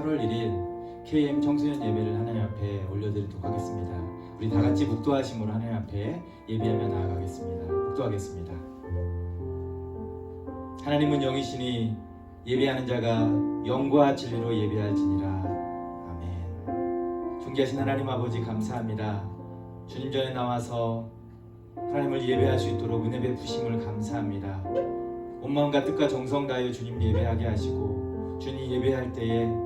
8월 1일 KM 청소년 예배를 하나님 앞에 올려드리도록 하겠습니다. 우리 다 같이 묵도하심으로 하나님 앞에 예배하며 나아가겠습니다. 묵도하겠습니다. 하나님은 영이시니 예배하는 자가 영과 진리로 예배할지니라. 아멘. 존귀하신 하나님 아버지 감사합니다. 주님 전에 나와서 하나님을 예배할 수 있도록 은혜 베푸심을 감사합니다. 온 마음과 뜻과 정성 다하여 주님 예배하게 하시고, 주님 예배할 때에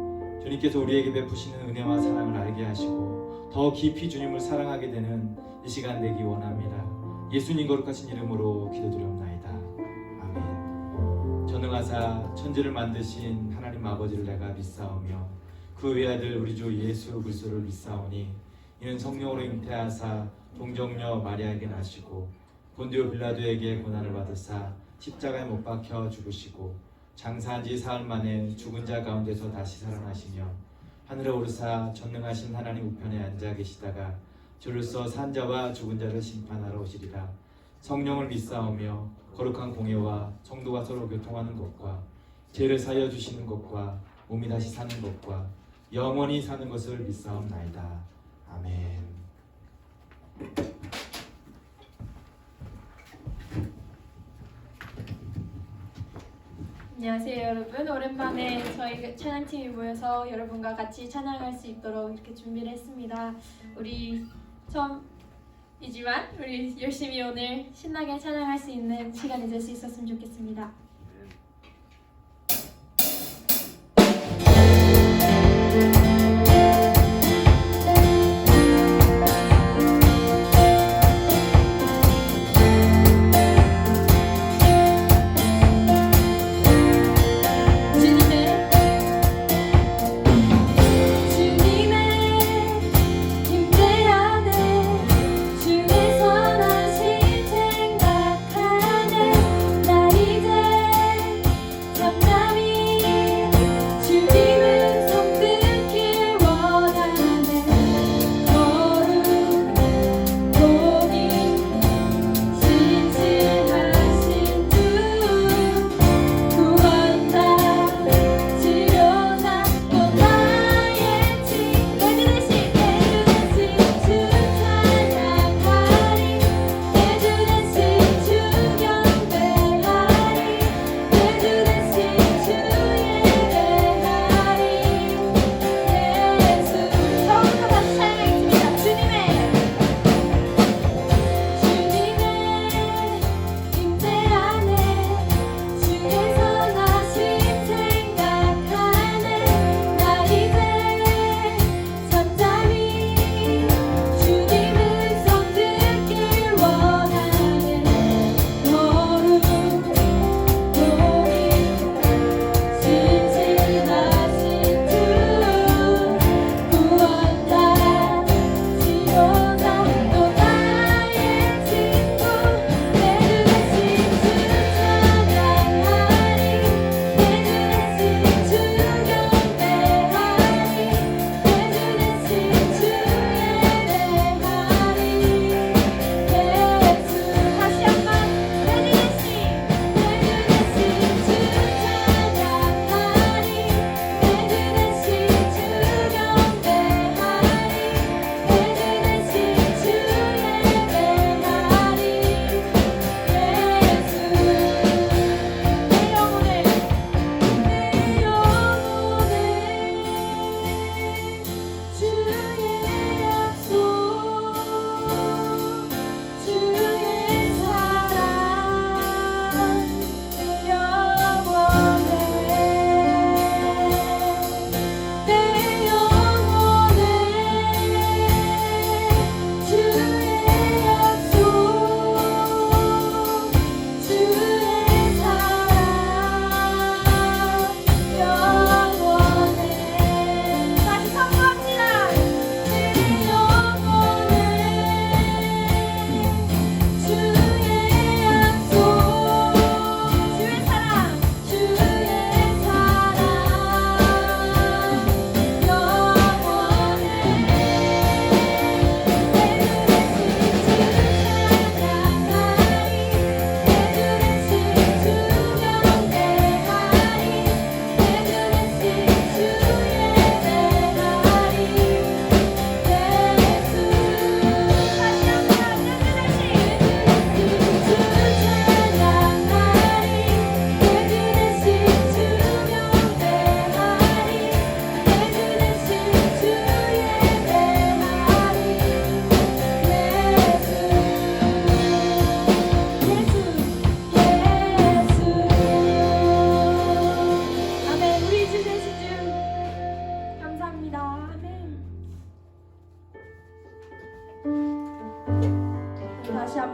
주님께서 우리에게 베푸시는 은혜와 사랑을 알게 하시고 더 깊이 주님을 사랑하게 되는 이 시간 되기 원합니다. 예수님 거룩하신 이름으로 기도드리옵나이다. 아멘. 전능하사 천지를 만드신 하나님 아버지를 내가 믿사오며 그 외아들 우리 주 예수 그리스도를 믿사오니 이는 성령으로 잉태하사 동정녀 마리아에게 나시고 본디오 빌라도에게 고난을 받으사 십자가에 못 박혀 죽으시고 장사한 지 사흘 만에 죽은 자 가운데서 다시 살아나시며 하늘에 오르사 전능하신 하나님 우편에 앉아 계시다가 주로서 산 자와 죽은 자를 심판하러 오시리라. 성령을 믿사오며 거룩한 공예와 성도가 서로 교통하는 것과 죄를 사하여 주시는 것과 몸이 다시 사는 것과 영원히 사는 것을 믿사옵나이다. 아멘. 안녕하세요 여러분. 오랜만에 저희 찬양팀이 모여서 여러분과 같이 찬양할 수 있도록 이렇게 준비를 했습니다. 우리 처음이지만 우리 열심히 오늘 신나게 찬양할 수 있는 시간이 될 수 있었으면 좋겠습니다. 주의 선하신 생각하네 날 이제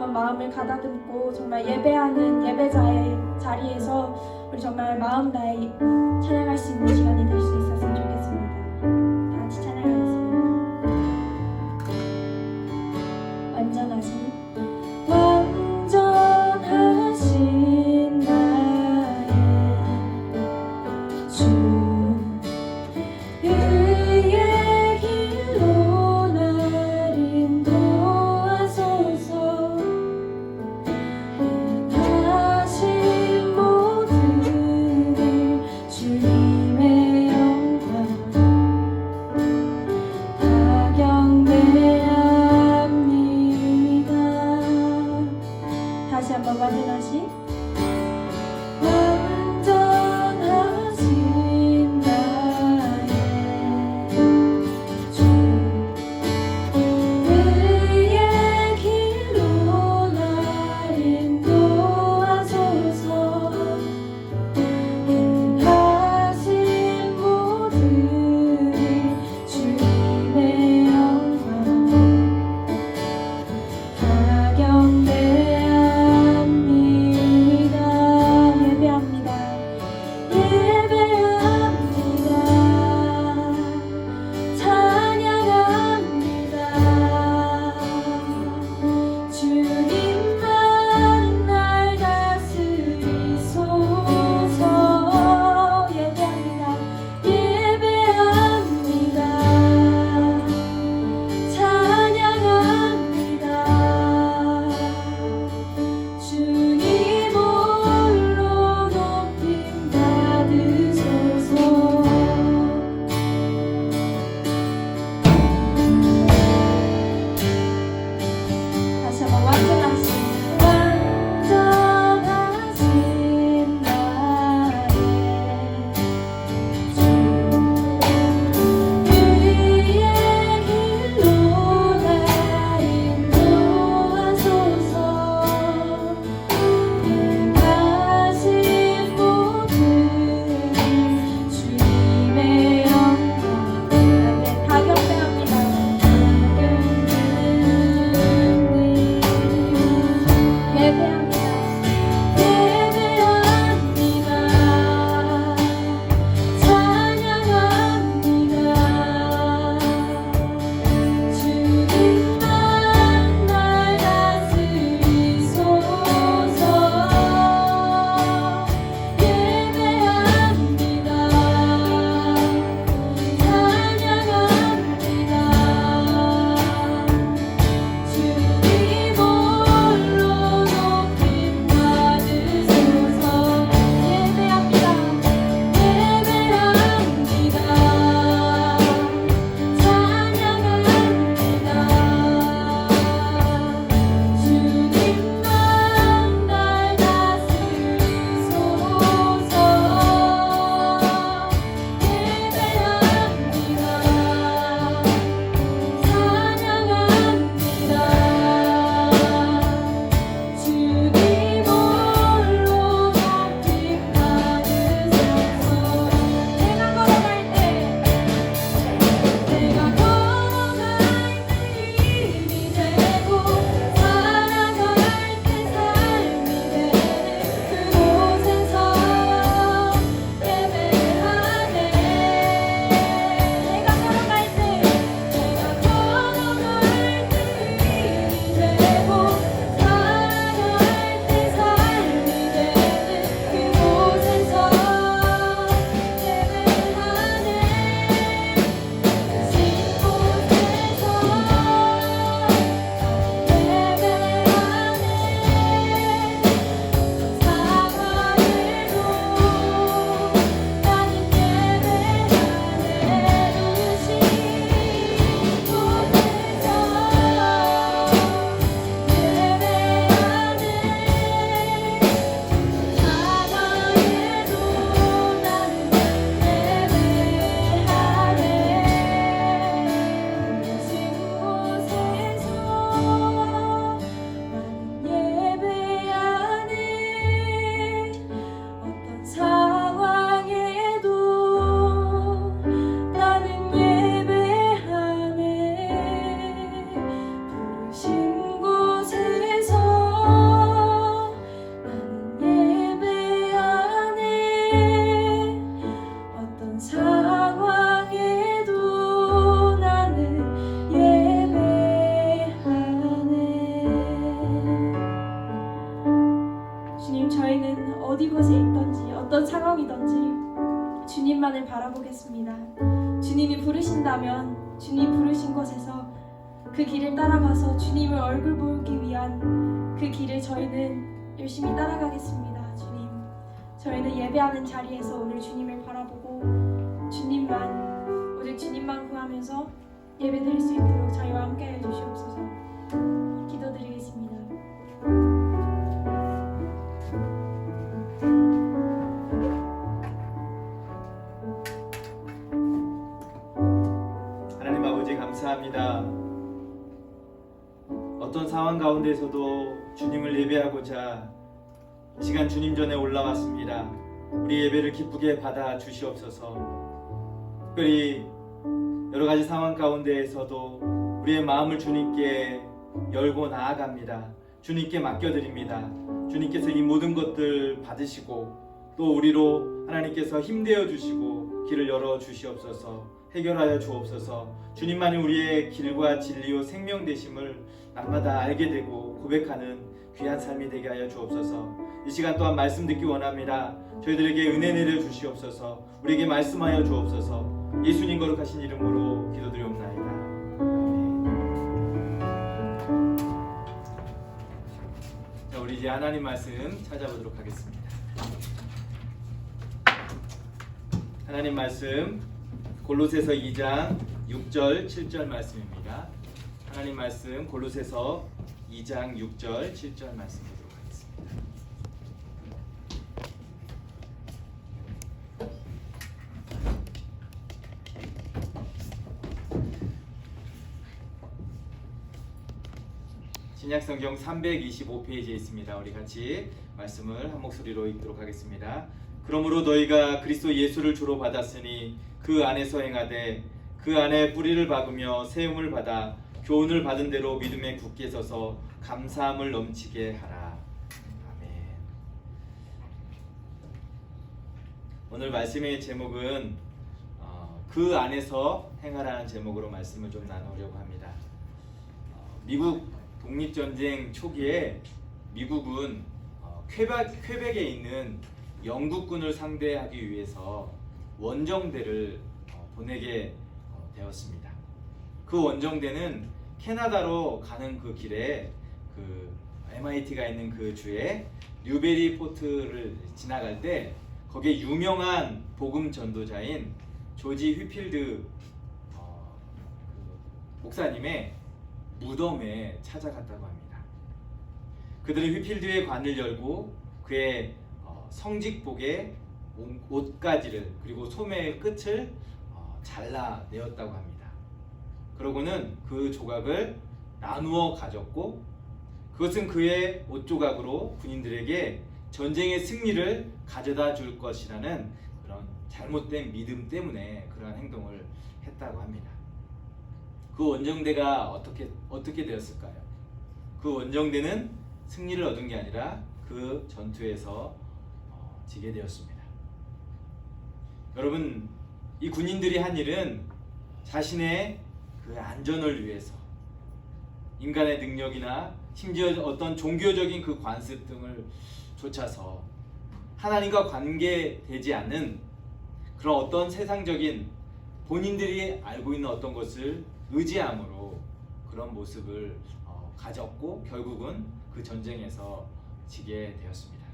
한번 마음을 가다듬고 정말 예배하는 예배자의 자리에서 우리 정말 마음 다해 찬양할 수 있는 시간이 될 수 있었으면 좋겠습니다. 다 같이 찬양하겠습니다. 완전하신 나의 주 의의 길로 날 인도하소서. 행하신 모든 일 주님의 영광 다 경배합니다. 다시 한번 완전하신 나의 주 의의 길로 날 인도하소서. 행하신 모든 일 주님의 영광 다 경배합니다. 어디 곳에 있든지 어떤 상황이든지 주님만을 바라보겠습니다. 주님이 부르신다면 주님 부르신 곳에서 그 길을 따라가서 주님을 얼굴 보기 위한 그 길을 저희는 열심히 따라가겠습니다. 주님, 저희는 예배하는 자리에서 오늘 주님을 바라보고 오늘 주님만 구하면서 예배드릴 수 있도록 저희와 함께 해주시옵소서. 기도드리겠습니다. 하나님 아버지 감사합니다. 어떤 상황 가운데서도 주님을 예배하고자 이 시간 주님 전에 올라왔습니다. 우리 예배를 기쁘게 받아 주시옵소서. 특별히 여러 가지 상황 가운데에서도 우리의 마음을 주님께 열고 나아갑니다. 주님께 맡겨드립니다. 주님께서 이 모든 것들 받으시고 또 우리로 하나님께서 힘내어 주시고 길을 열어 주시옵소서. 해결하여 주옵소서. 주님만이 우리의 길과 진리요 생명 되심을 날마다 알게 되고 고백하는 귀한 삶이 되게 하여 주옵소서. 이 시간 또한 말씀 듣기 원합니다. 저희들에게 은혜 내려 주시옵소서. 우리에게 말씀하여 주옵소서. 예수님 거룩하신 이름으로 기도드리옵나이다. 아멘. 자, 우리 이제 하나님 말씀 찾아보도록 하겠습니다. 하나님 말씀 골로새서 2장 6절 7절 말씀입니다. 하나님 말씀 골로새서 2장 6절 7절 말씀 보도록 하겠습니다. 신약성경 325페이지에 있습니다. 우리 같이 말씀을 한 목소리로 읽도록 하겠습니다. 그러므로 너희가 그리스도 예수를 주로 받았으니 그 안에서 행하되 그 안에 뿌리를 박으며 세움을 받아 교훈을 받은 대로 믿음에 굳게 서서 감사함을 넘치게 하라. 아멘. 오늘 말씀의 제목은 그 안에서 행하라는 제목으로 말씀을 좀 나누려고 합니다. 미국 독립전쟁 초기에 미국은 퀘벡에 있는 영국군을 상대하기 위해서 원정대를 보내게 되었습니다. 그 원정대는 캐나다로 가는 그 길에 그 MIT가 있는 그 주에 뉴베리 포트를 지나갈 때 거기에 유명한 복음 전도자인 조지 휘필드 목사님의 무덤에 찾아갔다고 합니다. 그들은 휘필드의 관을 열고 그의 성직복의 옷가지를 그리고 소매의 끝을 잘라내었다고 합니다. 그러고는 그 조각을 나누어 가졌고 그것은 그의 옷 조각으로 군인들에게 전쟁의 승리를 가져다 줄 것이라는 그런 잘못된 믿음 때문에 그러한 행동을 했다고 합니다. 그 원정대가 어떻게 되었을까요? 그 원정대는 승리를 얻은 게 아니라 그 전투에서 지게 되었습니다. 여러분, 이 군인들이 한 일은 자신의 그 안전을 위해서 인간의 능력이나 심지어 어떤 종교적인 그 관습 등을 좇아서 하나님과 관계되지 않는 그런 어떤 세상적인 본인들이 알고 있는 어떤 것을 의지함으로 그런 모습을 가졌고 결국은 그 전쟁에서 지게 되었습니다.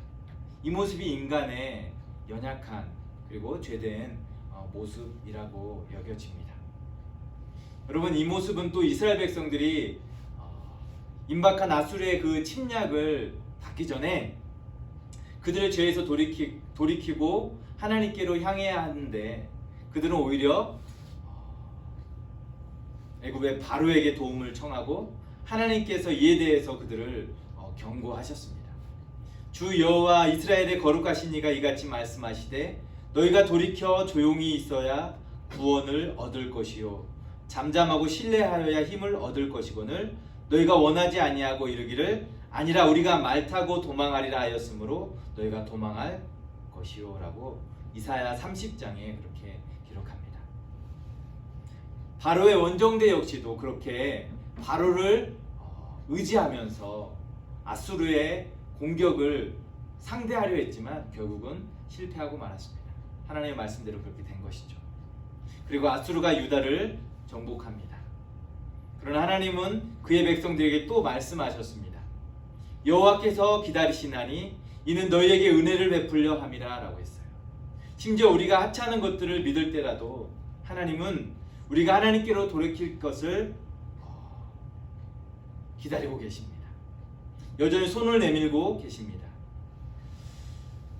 이 모습이 인간의 연약한 그리고 죄된 모습이라고 여겨집니다. 여러분, 이 모습은 또 이스라엘 백성들이 임박한 아수르의 그 침략을 받기 전에 그들의 죄에서 돌이키고 하나님께로 향해야 하는데 그들은 오히려 애굽의 바로에게 도움을 청하고 하나님께서 이에 대해서 그들을 경고하셨습니다. 주 여호와 이스라엘의 거룩하신 이가 이같이 말씀하시되 너희가 돌이켜 조용히 있어야 구원을 얻을 것이요 잠잠하고 신뢰하여야 힘을 얻을 것이거늘 너희가 원하지 아니하고 이르기를 아니라 우리가 말 타고 도망하리라 하였으므로 너희가 도망할 것이요 라고 이사야 30장에 그렇게 기록합니다. 바로의 원정대 역시도 그렇게 바로를 의지하면서 아수르의 공격을 상대하려 했지만 결국은 실패하고 말았습니다. 하나님의 말씀대로 그렇게 된 것이죠. 그리고 아수르가 유다를 정복합니다. 그러나 하나님은 그의 백성들에게 또 말씀하셨습니다. 여호와께서 기다리시나니 이는 너희에게 은혜를 베풀려 함이라 라고 했어요. 심지어 우리가 하찮은 것들을 믿을 때라도 하나님은 우리가 하나님께로 돌이킬 것을 기다리고 계십니다. 여전히 손을 내밀고 계십니다.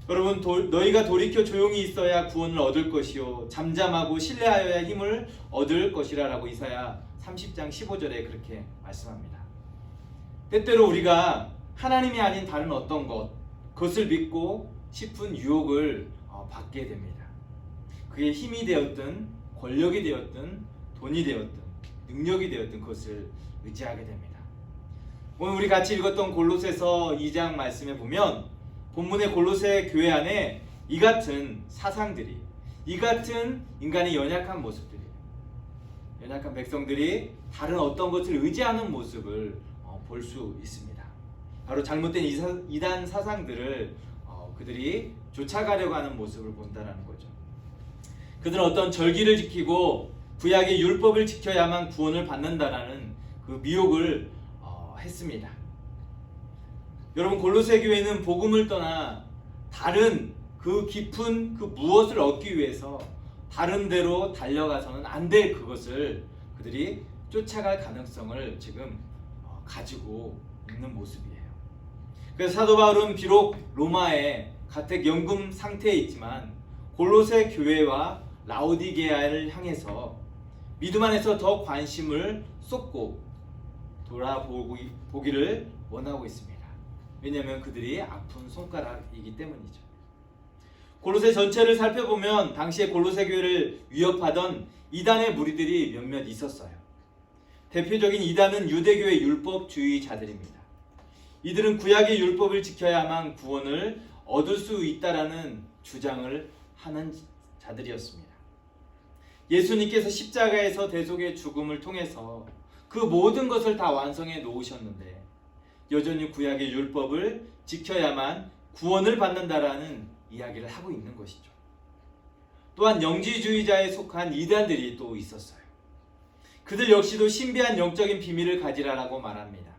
여러분, 너희가 돌이켜 조용히 있어야 구원을 얻을 것이요 잠잠하고 신뢰하여야 힘을 얻을 것이라 라고 이사야 30장 15절에 그렇게 말씀합니다. 때때로 우리가 하나님이 아닌 다른 어떤 그것을 믿고 싶은 유혹을 받게 됩니다. 그게 힘이 되었든 권력이 되었든 돈이 되었든 능력이 되었든 그것을 의지하게 됩니다. 오늘 우리 같이 읽었던 골로새서 2장 말씀에 보면 본문의 골로새 교회 안에 이 같은 사상들이, 이 같은 인간의 연약한 모습들이, 연약한 백성들이 다른 어떤 것을 의지하는 모습을 볼 수 있습니다. 바로 잘못된 이단 사상들을 그들이 쫓아가려고 하는 모습을 본다는 거죠. 그들은 어떤 절기를 지키고 구약의 율법을 지켜야만 구원을 받는다라는 그 미혹을 했습니다. 여러분, 골로새 교회는 복음을 떠나 다른 그 깊은 그 무엇을 얻기 위해서 다른 데로 달려가서는 안 될 그것을 그들이 쫓아갈 가능성을 지금 가지고 있는 모습이에요. 그래서 사도 바울은 비록 로마의 가택 연금 상태에 있지만 골로새 교회와 라오디게아를 향해서 믿음 안에서 더 관심을 쏟고 돌아보기를 원하고 있습니다. 왜냐하면 그들이 아픈 손가락이기 때문이죠. 골로새 전체를 살펴보면 당시에 골로새 교회를 위협하던 이단의 무리들이 몇몇 있었어요. 대표적인 이단은 유대교의 율법주의자들입니다. 이들은 구약의 율법을 지켜야만 구원을 얻을 수 있다라는 주장을 하는 자들이었습니다. 예수님께서 십자가에서 대속의 죽음을 통해서 그 모든 것을 다 완성해 놓으셨는데 여전히 구약의 율법을 지켜야만 구원을 받는다라는 이야기를 하고 있는 것이죠. 또한 영지주의자에 속한 이단들이 또 있었어요. 그들 역시도 신비한 영적인 비밀을 가지라라고 말합니다.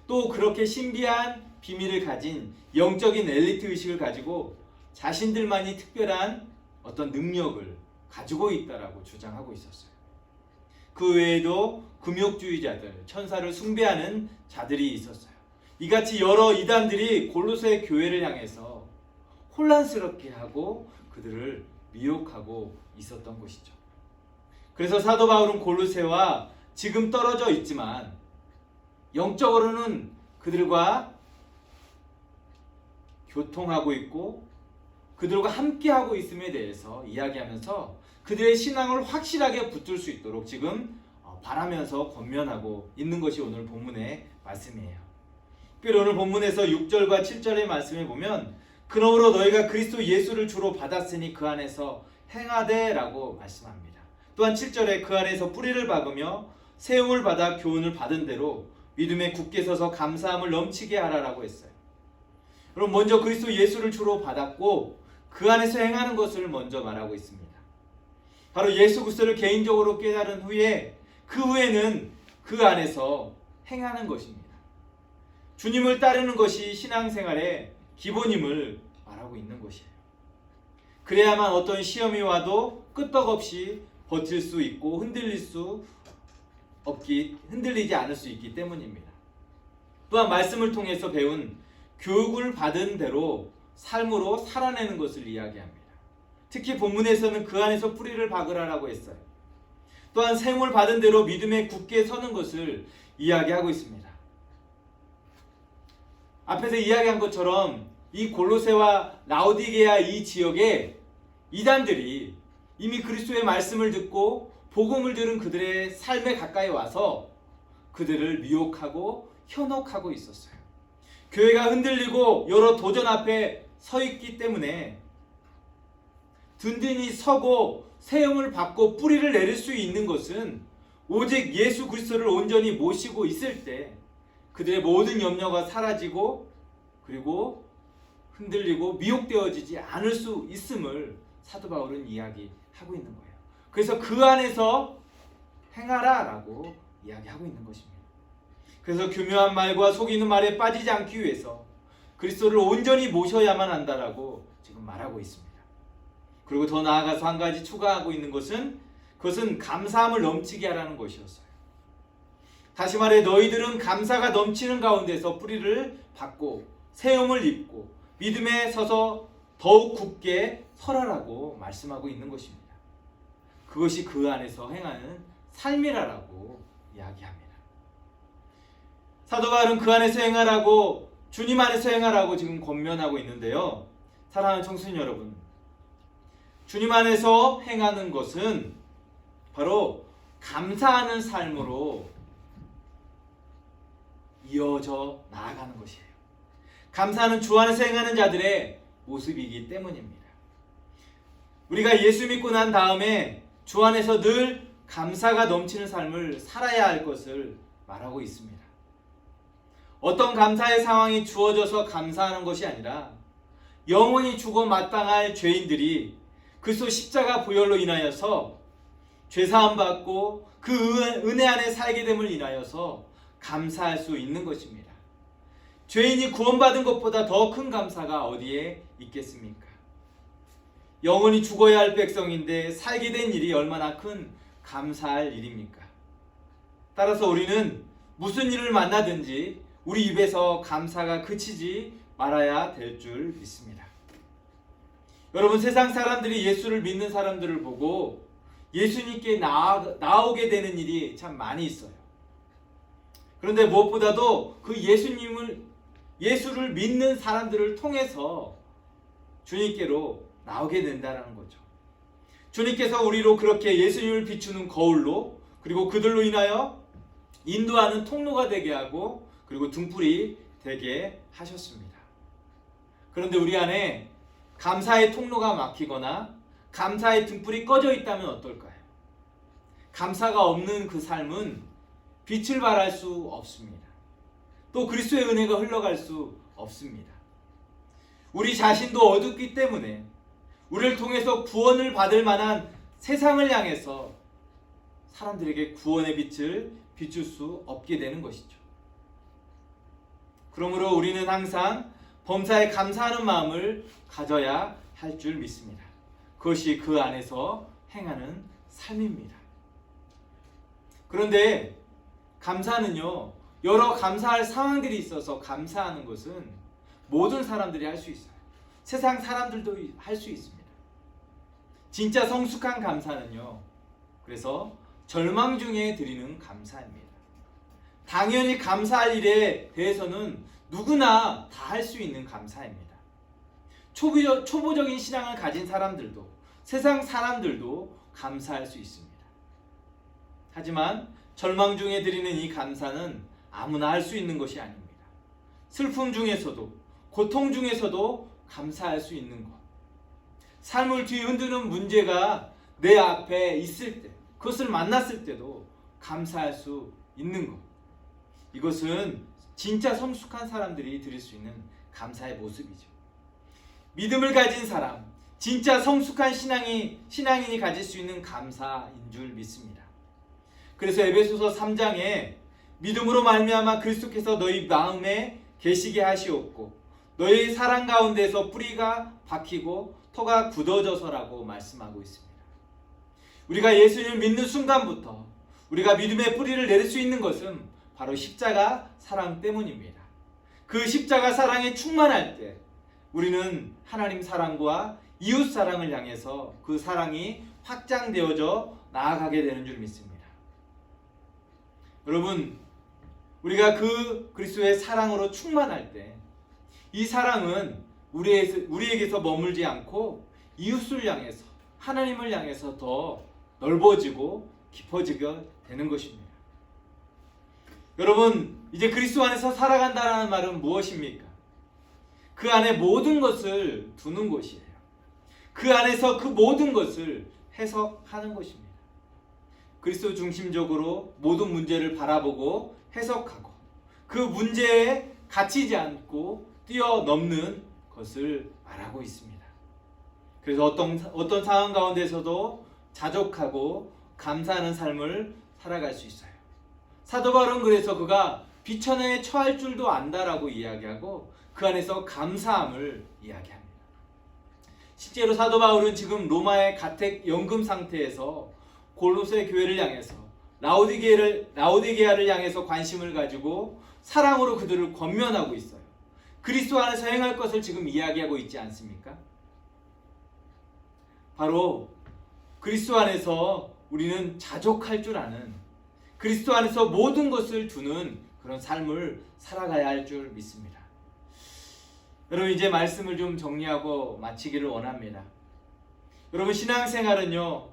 또 그렇게 신비한 비밀을 가진 영적인 엘리트 의식을 가지고 자신들만이 특별한 어떤 능력을 가지고 있다라고 주장하고 있었어요. 그 외에도 금욕주의자들, 천사를 숭배하는 자들이 있었어요. 이같이 여러 이단들이 골로새 교회를 향해서 혼란스럽게 하고 그들을 미혹하고 있었던 것이죠. 그래서 사도 바울은 골로새와 지금 떨어져 있지만 영적으로는 그들과 교통하고 있고 그들과 함께하고 있음에 대해서 이야기하면서 그들의 신앙을 확실하게 붙들 수 있도록 지금 바라면서 권면하고 있는 것이 오늘 본문의 말씀이에요. 특별히 오늘 본문에서 6절과 7절의 말씀에 보면 그러므로 너희가 그리스도 예수를 주로 받았으니 그 안에서 행하되 라고 말씀합니다. 또한 7절에 그 안에서 뿌리를 박으며 세움을 받아 교훈을 받은 대로 믿음에 굳게 서서 감사함을 넘치게 하라라고 했어요. 여러분, 먼저 그리스도 예수를 주로 받았고 그 안에서 행하는 것을 먼저 말하고 있습니다. 바로 예수 그리스도를 개인적으로 깨달은 후에 그 후에는 그 안에서 행하는 것입니다. 주님을 따르는 것이 신앙생활의 기본임을 말하고 있는 것이에요. 그래야만 어떤 시험이 와도 끄떡없이 버틸 수 있고 흔들리지 않을 수 있기 때문입니다. 또한 말씀을 통해서 배운 교육을 받은 대로 삶으로 살아내는 것을 이야기합니다. 특히 본문에서는 그 안에서 뿌리를 박으라라고 했어요. 또한 세움을 받은 대로 믿음에 굳게 서는 것을 이야기하고 있습니다. 앞에서 이야기한 것처럼 이 골로새와 라오디게아 이 지역에 이단들이 이미 그리스도의 말씀을 듣고 복음을 들은 그들의 삶에 가까이 와서 그들을 미혹하고 현혹하고 있었어요. 교회가 흔들리고 여러 도전 앞에 서 있기 때문에 든든히 서고 세움을 받고 뿌리를 내릴 수 있는 것은 오직 예수 그리스도를 온전히 모시고 있을 때 그들의 모든 염려가 사라지고 그리고 흔들리고 미혹되어지지 않을 수 있음을 사도 바울은 이야기하고 있는 거예요. 그래서 그 안에서 행하라 라고 이야기하고 있는 것입니다. 그래서 교묘한 말과 속이는 말에 빠지지 않기 위해서 그리스도를 온전히 모셔야만 한다라고 지금 말하고 있습니다. 그리고 더 나아가서 한 가지 추가하고 있는 것은 그것은 감사함을 넘치게 하라는 것이었어요. 다시 말해 너희들은 감사가 넘치는 가운데서 뿌리를 받고 세움을 입고 믿음에 서서 더욱 굳게 설하라고 말씀하고 있는 것입니다. 그것이 그 안에서 행하는 삶이라고 이야기합니다. 사도 바울은 그 안에서 행하라고 주님 안에서 행하라고 지금 권면하고 있는데요. 사랑하는 청소년 여러분, 주님 안에서 행하는 것은 바로 감사하는 삶으로 이어져 나아가는 것이에요. 감사는 주 안에서 행하는 자들의 모습이기 때문입니다. 우리가 예수 믿고 난 다음에 주 안에서 늘 감사가 넘치는 삶을 살아야 할 것을 말하고 있습니다. 어떤 감사의 상황이 주어져서 감사하는 것이 아니라 영원히 죽어 마땅할 죄인들이 그리스도 십자가 보혈로 인하여서 죄사함 받고 그 은혜 안에 살게 됨을 인하여서 감사할 수 있는 것입니다. 죄인이 구원받은 것보다 더 큰 감사가 어디에 있겠습니까? 영원히 죽어야 할 백성인데 살게 된 일이 얼마나 큰 감사할 일입니까? 따라서 우리는 무슨 일을 만나든지 우리 입에서 감사가 그치지 말아야 될 줄 믿습니다. 여러분, 세상 사람들이 예수를 믿는 사람들을 보고 예수님께 나오게 되는 일이 참 많이 있어요. 그런데 무엇보다도 그 예수를 믿는 사람들을 통해서 주님께로 나오게 된다는 거죠. 주님께서 우리로 그렇게 예수님을 비추는 거울로, 그리고 그들로 인하여 인도하는 통로가 되게 하고, 그리고 등불이 되게 하셨습니다. 그런데 우리 안에 감사의 통로가 막히거나 감사의 등불이 꺼져 있다면 어떨까요? 감사가 없는 그 삶은 빛을 발할 수 없습니다. 또 그리스도의 은혜가 흘러갈 수 없습니다. 우리 자신도 어둡기 때문에 우리를 통해서 구원을 받을 만한 세상을 향해서 사람들에게 구원의 빛을 비출 수 없게 되는 것이죠. 그러므로 우리는 항상 범사에 감사하는 마음을 가져야 할 줄 믿습니다. 그것이 그 안에서 행하는 삶입니다. 그런데 감사는요, 여러 감사할 상황들이 있어서 감사하는 것은 모든 사람들이 할 수 있어요. 세상 사람들도 할 수 있습니다. 진짜 성숙한 감사는요, 그래서 절망 중에 드리는 감사입니다. 당연히 감사할 일에 대해서는 누구나 다 할 수 있는 감사입니다. 초보적인 신앙을 가진 사람들도, 세상 사람들도 감사할 수 있습니다. 하지만 절망 중에 드리는 이 감사는 아무나 할 수 있는 것이 아닙니다. 슬픔 중에서도, 고통 중에서도 감사할 수 있는 것. 삶을 뒤흔드는 문제가 내 앞에 있을 때, 그것을 만났을 때도 감사할 수 있는 것. 이것은 진짜 성숙한 사람들이 드릴 수 있는 감사의 모습이죠. 믿음을 가진 사람, 진짜 성숙한 신앙인이 가질 수 있는 감사인 줄 믿습니다. 그래서 에베소서 3장에 믿음으로 말미암아 그리스도께서 너희 마음에 계시게 하시옵고 너희 사랑 가운데서 뿌리가 박히고 터가 굳어져서라고 말씀하고 있습니다. 우리가 예수님을 믿는 순간부터 우리가 믿음의 뿌리를 내릴 수 있는 것은 바로 십자가 사랑 때문입니다. 그 십자가 사랑에 충만할 때 우리는 하나님 사랑과 이웃 사랑을 향해서 그 사랑이 확장되어져 나아가게 되는 줄 믿습니다. 여러분, 우리가 그 그리스도의 사랑으로 충만할 때 이 사랑은 우리에게서 머물지 않고 이웃을 향해서, 하나님을 향해서 더 넓어지고 깊어지게 되는 것입니다. 여러분, 이제 그리스도 안에서 살아간다는 말은 무엇입니까? 그 안에 모든 것을 두는 것이에요. 그 안에서 그 모든 것을 해석하는 것입니다. 그리스도 중심적으로 모든 문제를 바라보고 해석하고 그 문제에 갇히지 않고 뛰어넘는 것을 말하고 있습니다. 그래서 어떤 상황 가운데서도 자족하고 감사하는 삶을 살아갈 수 있어요. 사도 바울은 그래서 그가 비천에 처할 줄도 안다라고 이야기하고 그 안에서 감사함을 이야기합니다. 실제로 사도 바울은 지금 로마의 가택 연금 상태에서 골로새 교회를 향해서 라오디게아를 향해서 관심을 가지고 사랑으로 그들을 권면하고 있어요. 그리스도 안에서 행할 것을 지금 이야기하고 있지 않습니까? 바로 그리스도 안에서 우리는 자족할 줄 아는, 그리스도 안에서 모든 것을 두는 그런 삶을 살아가야 할 줄 믿습니다. 여러분, 이제 말씀을 좀 정리하고 마치기를 원합니다. 여러분, 신앙생활은요,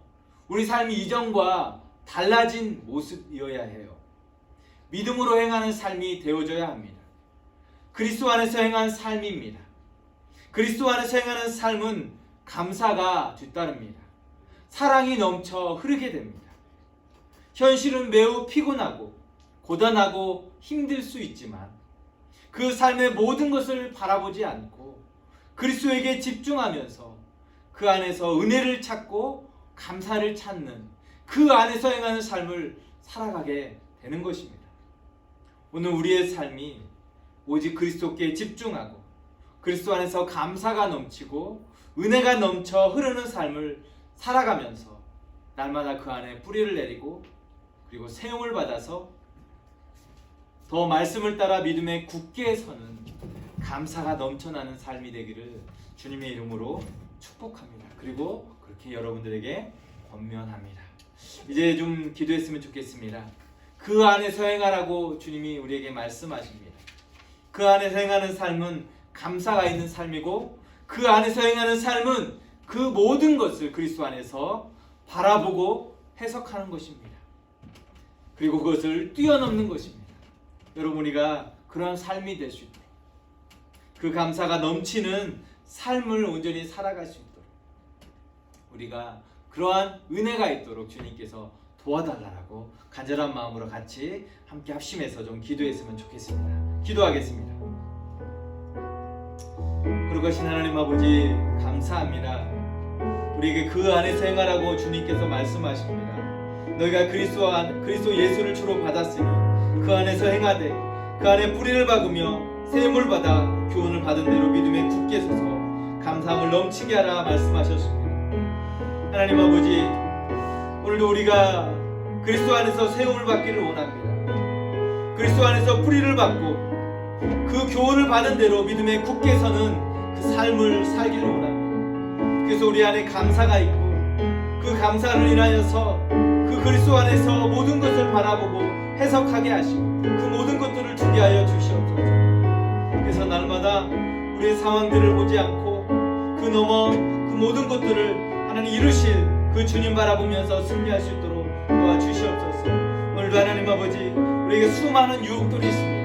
우리 삶이 이전과 달라진 모습이어야 해요. 믿음으로 행하는 삶이 되어져야 합니다. 그리스도 안에서 행한 삶입니다. 그리스도 안에서 행하는 삶은 감사가 뒤따릅니다. 사랑이 넘쳐 흐르게 됩니다. 현실은 매우 피곤하고 고단하고 힘들 수 있지만 그 삶의 모든 것을 바라보지 않고 그리스도에게 집중하면서 그 안에서 은혜를 찾고 감사를 찾는 그 안에서 행하는 삶을 살아가게 되는 것입니다. 오늘 우리의 삶이 오직 그리스도께 집중하고 그리스도 안에서 감사가 넘치고 은혜가 넘쳐 흐르는 삶을 살아가면서 날마다 그 안에 뿌리를 내리고 그리고 세움을 받아서 더 말씀을 따라 믿음에 굳게 서는 감사가 넘쳐나는 삶이 되기를 주님의 이름으로 축복합니다. 그리고 그렇게 여러분들에게 권면합니다. 이제 좀 기도했으면 좋겠습니다. 그 안에서 행하라고 주님이 우리에게 말씀하십니다. 그 안에서 행하는 삶은 감사가 있는 삶이고 그 안에서 행하는 삶은 그 모든 것을 그리스도 안에서 바라보고 해석하는 것입니다. 그리고 그것을 뛰어넘는 것입니다. 여러분, 우리가 그러한 삶이 될 수 있도록 그 감사가 넘치는 삶을 온전히 살아갈 수 있도록 우리가 그러한 은혜가 있도록 주님께서 도와달라고 간절한 마음으로 같이 함께 합심해서 좀 기도했으면 좋겠습니다. 기도하겠습니다. 거룩하신 하나님 아버지, 감사합니다. 우리에게 그 안에서 행하라고 주님께서 말씀하십니다. 너희가 그리스도 예수를 주로 받았으니 그 안에서 행하되 그 안에 뿌리를 박으며 세움을 받아 교훈을 받은 대로 믿음에 굳게 서서 감사함을 넘치게 하라 말씀하셨습니다. 하나님 아버지, 오늘도 우리가 그리스도 안에서 세움을 받기를 원합니다. 그리스도 안에서 뿌리를 받고 그 교훈을 받은 대로 믿음에 굳게 서는 그 삶을 살기를 원합니다. 그래서 우리 안에 감사가 있고 그 감사를 인하여서 그 그리스도 안에서 모든 것을 바라보고 해석하게 하시고 그 모든 것들을 주게 하여 주시옵소서. 그래서 날마다 우리의 상황들을 보지 않고 그 너머 그 모든 것들을 하나님 이루실 그 주님 바라보면서 승리할 수 있도록 도와주시옵소서. 오늘도 하나님 아버지, 우리에게 수많은 유혹들이 있습니다.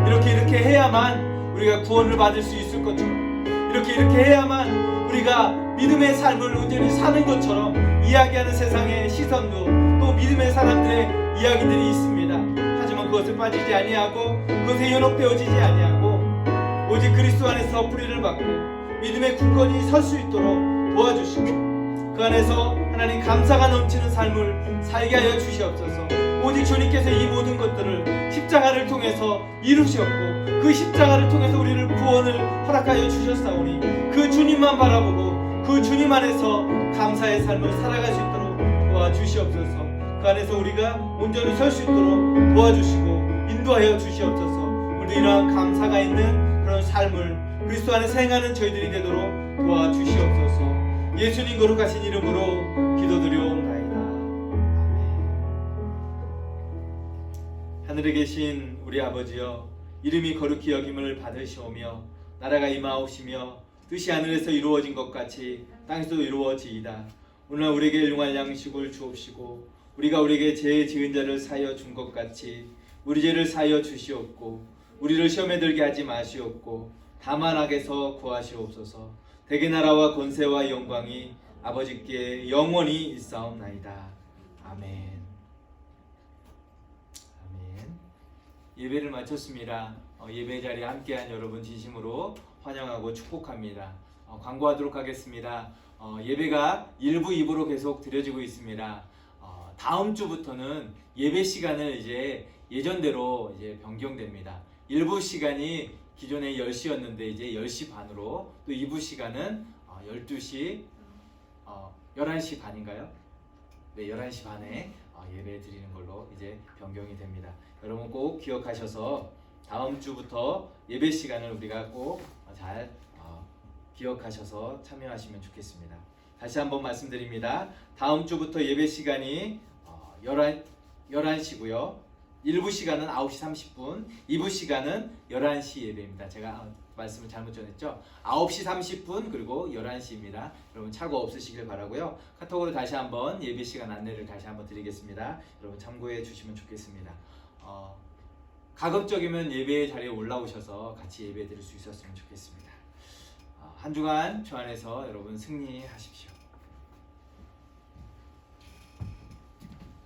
이렇게 해야만 우리가 구원을 받을 수 있을 것처럼, 이렇게 해야만 우리가 믿음의 삶을 온전히 사는 것처럼 이야기하는 세상의 시선도 또 믿음의 사람들의 이야기들이 있습니다. 하지만 그것을 빠지지 아니하고 그것에 연혹되어지지 아니하고 오직 그리스도 안에서 뿌리를 받고 믿음의 굳건히 설 수 있도록 도와주시고 그 안에서 하나님 감사가 넘치는 삶을 살게 하여 주시옵소서. 오직 주님께서 이 모든 것들을 십자가를 통해서 이루셨고 그 십자가를 통해서 우리를 구원을 허락하여 주셨사오니 그 주님만 바라보고 그 주님 안에서 감사의 삶을 살아갈 수 있도록 도와주시옵소서. 그 안에서 우리가 온전히 설 수 있도록 도와주시고 인도하여 주시옵소서. 우리도 이러한 감사가 있는 그런 삶을 그리스도 안에서 행하는 저희들이 되도록 도와주시옵소서. 예수님 거룩하신 이름으로 기도드려옵나이다. 아멘. 하늘에 계신 우리 아버지여, 이름이 거룩히 여김을 받으시오며 나라가 임하옵시며 뜻이 하늘에서 이루어진 것 같이 땅에서도 이루어지이다. 오늘 우리에게 일용할 양식을 주옵시고 우리가 우리에게 죄 지은 자를 사하여 준 것 같이 우리 죄를 사하여 주시옵고 우리를 시험에 들게 하지 마시옵고 다만 악에서 구하시옵소서. 대개 나라와 권세와 영광이 아버지께 영원히 있사옵나이다. 아멘. 아멘. 예배를 마쳤습니다. 예배 자리에 함께한 여러분 진심으로 환영하고 축복합니다. 광고하도록 하겠습니다. 예배가 1부, 2부로 계속 드려지고 있습니다. 다음 주부터는 예배 시간을 이제 예전대로 이제 변경됩니다. 1부 시간이 기존에 10시였는데 이제 10시 반으로, 또 2부 시간은 12시, 11시 반인가요? 네, 11시 반에 예배 드리는 걸로 이제 변경이 됩니다. 여러분 꼭 기억하셔서 다음 주부터 예배 시간을 우리가 꼭 잘 기억하셔서 참여하시면 좋겠습니다. 다시 한번 말씀드립니다. 다음 주부터 예배 시간이 11시고요. 1부 시간은 9시 30분, 2부 시간은 11시 예배입니다. 제가 말씀을 잘못 전했죠? 9시 30분 그리고 11시입니다. 여러분 착오 없으시길 바라고요. 카톡으로 다시 한번 예배 시간 안내를 다시 한번 드리겠습니다. 여러분 참고해 주시면 좋겠습니다. 가급적이면 예배 자리에 올라오셔서 같이 예배 드릴 수 있었으면 좋겠습니다. 한 주간 주 안에서 여러분 승리하십시오.